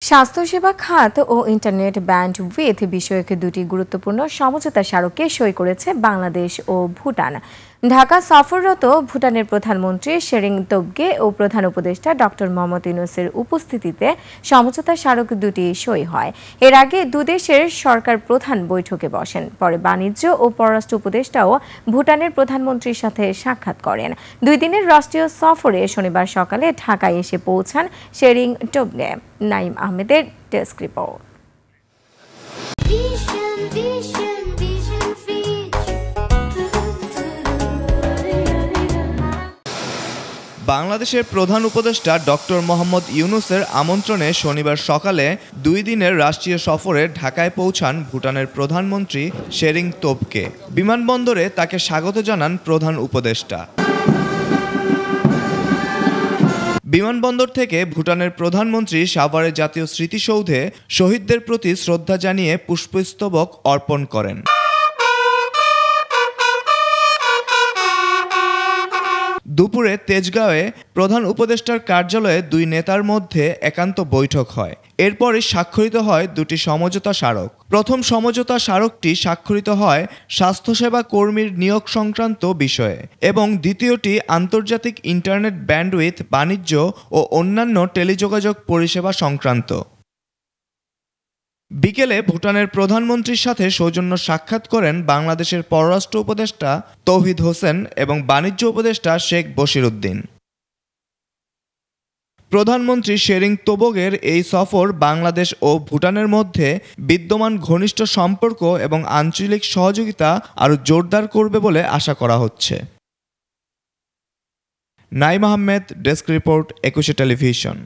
স্বাস্থ্যসেবা খাত ও internet bandwidth বিষয়ক দুটি গুরুত্বপূর্ণ সমঝোতা স্মারকে সই করেছে বাংলাদেশ ও ভুটান। ঢাকা সফররত ভুটানের প্রধানমন্ত্রী শেরিং তোবগে ও প্রধান উপদেষ্টা ডক্টর মোহাম্মদ ইউনূসের উপস্থিতিতে সমঝোতা স্মারক দুটি সই হয়। এর আগে দুদেশের সরকার প্রধান বৈঠকে বসেন। পরে বাণিজ্য ও পররাষ্ট্র উপদেষ্টাও ভুটানের প্রধানমন্ত্রীর সাথে সাক্ষাৎ করেন। 2 দিনের রাষ্ট্রীয় সফরে শনিবার সকালে ঢাকায় এসে পৌঁছান শেরিং তোবগে। নাইম আহমেদের ডেস্ক রিপোর্ট। বাংলাদেশের প্রধান উপদেষ্টা ডক্টর মোহাম্মদ ইউনূসের আমন্ত্রণে শনিবার সকালে 2 দিনের রাষ্ট্রীয় সফরে ঢাকায় পৌঁছান ভুটানের প্রধানমন্ত্রী শেরিং তোবগে। বিমানবন্দরে তাকে স্বাগত জানান প্রধান উপদেষ্টা। বিমানবন্দর থেকে ভুটানের প্রধানমন্ত্রী সাভারে জাতীয় স্মৃতিসৌধে শহীদদের প্রতি শ্রদ্ধা জানিয়ে পুষ্পস্তবক অর্পণ করেন। দুপুরে তেজগাঁওয়ে প্রধান উপদেষ্টার কার্যালয়ে 2 নেতার মধ্যে একান্ত বৈঠক হয়। এরপরই স্বাক্ষরিত হয় 2টি সমঝোতা স্মারক। প্রথম সমঝোতা স্মারকটি স্বাক্ষরিত হয় স্বাস্থ্যসেবা কর্মীর নিয়োগ সংক্রান্ত বিষয়ে এবং দ্বিতীয়টি আন্তর্জাতিক ইন্টারনেট ব্যান্ডউইথ, বাণিজ্য ও অন্যান্য টেলিযোগাযোগ পরিষেবা সংক্রান্ত। বিকেলে ভুটানের প্রধানমন্ত্রীর সাথে সৌজন্য সাক্ষাৎ করেন বাংলাদেশের পররাষ্ট্র উপদেষ্টা তৌহিদ হোসেন এবং বাণিজ্য উপদেষ্টা শেখ বশিরউদ্দিন। প্রধানমন্ত্রী শেরিং তোবগের এই সফর বাংলাদেশ ও ভুটানের মধ্যে বিদ্যমান ঘনিষ্ঠ সম্পর্ক এবং আঞ্চলিক সহযোগিতা আরও জোরদার করবে বলে আশা করা হচ্ছে। Naim Ahmed, desk report, 21 television.